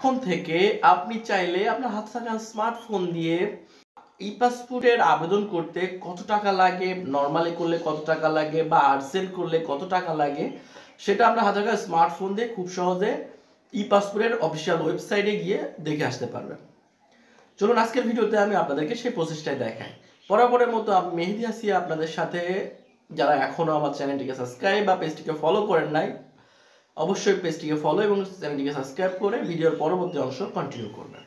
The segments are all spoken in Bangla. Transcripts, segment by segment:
এখন থেকে আপনি চাইলে আপনার হাতে থাকা স্মার্টফোন দিয়ে ই পাসপোর্টের আবেদন করতে কত টাকা লাগে, নর্মালি করলে কত টাকা লাগে বা আর্জেন্ট করলে কত টাকা লাগে, সেটা আপনার হাতে থাকা স্মার্টফোন দিয়ে খুব সহজে ই পাসপোর্টের অফিসিয়াল ওয়েবসাইটে গিয়ে দেখে আসতে পারবেন। চলুন আজকের ভিডিওতে আমি আপনাদেরকে সেই প্রসেসটাই দেখাই। বরাবরের মতো আমি মেহেদি আসিয়া আপনাদের সাথে, যারা এখনও আমার চ্যানেলটিকে সাবস্ক্রাইব বা পেজটিকে ফলো করেন নাই, অবশ্যই পেজটিকে ফলো এবং চ্যানেলটিকে সাবস্ক্রাইব করে ভিডিওর পরবর্তী অংশ কন্টিনিউ করবেন।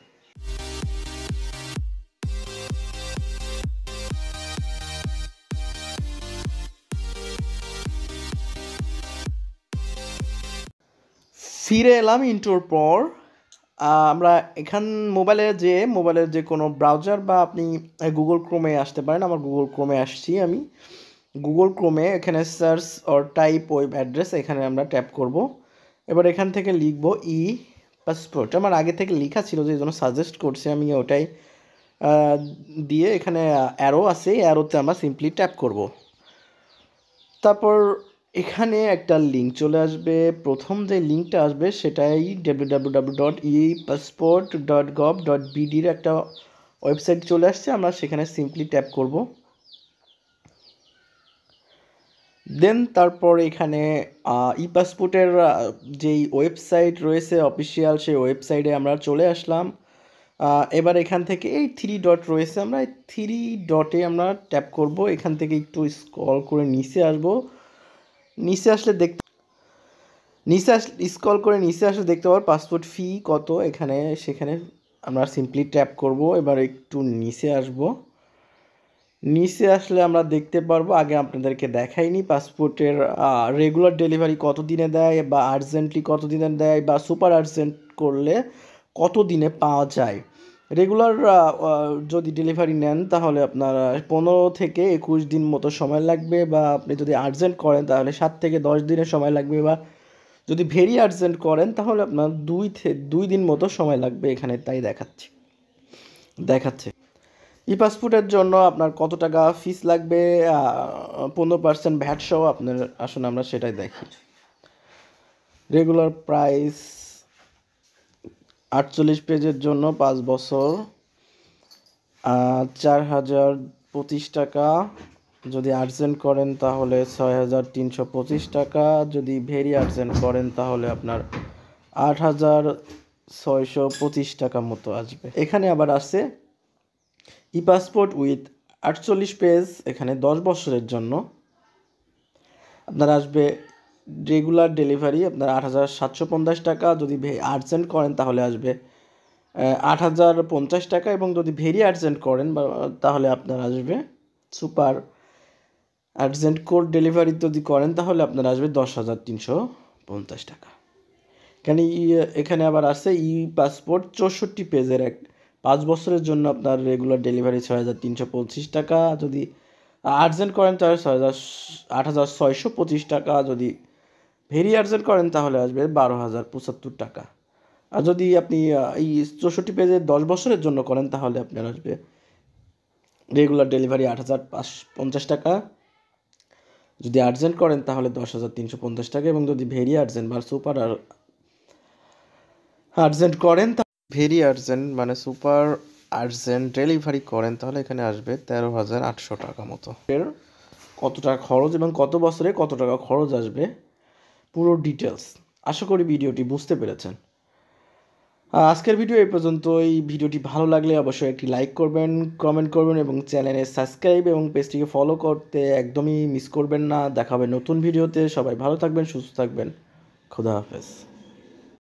ফিরে এলাম ইন্ট্রোর পর। আমরা মোবাইলের যে কোনো ব্রাউজার বা আপনি গুগল ক্রোমে আসতে পারেন। আমার গুগল ক্রোমে আসছি। আমি গুগল ক্রোমে এখানে search or type web address, এখানে আমরা ট্যাপ করব। এবার এখান থেকে লিখব ই পাসপোর্ট। আমার আগে থেকে লেখা ছিল, যে জন্য সাজেস্ট করছি আমি ওটাই দিয়ে, এখানে অ্যারো আছে, অ্যারোতে আমরা সিম্পলি ট্যাপ করব। তারপর এখানে একটা লিঙ্ক চলে আসবে। প্রথম যে লিঙ্কটা আসবে সেটাই www.epassport.gov.bd এর একটা ওয়েবসাইট চলে আসছে। আমরা সেখানে সিম্পলি ট্যাপ করব। দেন তারপর এখানে ই পাসপোর্টের যেই ওয়েবসাইট রয়েছে অফিসিয়াল, সেই ওয়েবসাইটে আমরা চলে আসলাম। এবার এখান থেকে এই 3 ডট রয়েছে, আমরা এই 3 ডটে আমরা ট্যাপ করব। এখান থেকে একটু স্ক্রল করে নিচে আসবো। স্ক্রল করে নিচে আসলে দেখতে পাবো পাসপোর্ট ফি কত, সেখানে আমরা সিম্পলি ট্যাপ করব। এবার একটু নিচে আসব। নিচে আসলে আমরা দেখতে পারবো, আগে আপনাদেরকে দেখাইনি, পাসপোর্টের রেগুলার ডেলিভারি কত দিনে দেয়, বা আর্জেন্টলি কত দিনে দেয়, বা সুপার আর্জেন্ট করলে কত দিনে পাওয়া যায়। রেগুলার যদি ডেলিভারি নেন তাহলে আপনার 15 থেকে 21 দিন মতো সময় লাগবে, বা আপনি যদি আর্জেন্ট করেন তাহলে 7 থেকে 10 দিনের সময় লাগবে, বা যদি ভেরি আর্জেন্ট করেন তাহলে আপনার 2 দিন মতো সময় লাগবে। এখানে তাই দেখাচ্ছে। ই পাসপোর্টের জন্য আপনার কত টাকা ফিস লাগবে, 15% ভ্যাট সহ আপনার, আসুন আমরা সেটাই দেখি। রেগুলার প্রাইস 48 পেজের জন্য 5 বছর 4025 টাকা। যদি আর্জেন্ট করেন তাহলে 6325 টাকা। যদি ভেরি আর্জেন্ট করেন তাহলে আপনার 8625 টাকা মতো আসবে। এখানে আবার আছে ই পাসপোর্ট উইথ 48 পেজ, এখানে 10 বছরের জন্য আপনার আসবে রেগুলার ডেলিভারি আপনার 8750 টাকা। যদি আর্জেন্ট করেন তাহলে আসবে 8050 টাকা, এবং যদি ভেরি আর্জেন্ট করেন তাহলে আপনার আসবে সুপার আর্জেন্ট কোড ডেলিভারি যদি করেন তাহলে আপনার আসবে 10,350 টাকা। এখানে আবার আছে ই পাসপোর্ট 64 পেজের 5 বছরের জন্য আপনার রেগুলার ডেলিভারি 6325 টাকা। যদি আর্জেন্ট করেন তাহলে 8625 টাকা। যদি ভেরি আর্জেন্ট করেন তাহলে আসবে 12,075 টাকা। আর যদি আপনি এই 64 পেজের 10 বছরের জন্য করেন তাহলে আপনার আসবে রেগুলার ডেলিভারি 8,550 টাকা। যদি আর্জেন্ট করেন তাহলে 10,350 টাকা, এবং যদি ভেরি আর্জেন্ট বা সুপার আর্জেন্ট করেন, ভেরি আর্জেন্ট মানে সুপার আর্জেন্ট ডেলিভারি করেন তাহলে এখানে আসবে 13,800 টাকা মতো। এর কত টাকা খরচ এবং কত বছরে কত টাকা খরচ আসবে পুরো ডিটেলস। আশা করি ভিডিওটি বুঝতে পেরেছেন। আজকের ভিডিও এই পর্যন্ত। এই ভিডিওটি ভালো লাগলে অবশ্যই একটি লাইক করবেন, কমেন্ট করবেন, এবং চ্যানেলে সাবস্ক্রাইব এবং পেজটিকে ফলো করতে একদমই মিস করবেন না। দেখা হবে নতুন ভিডিওতে। সবাই ভালো থাকবেন, সুস্থ থাকবেন। খোদা হাফেজ।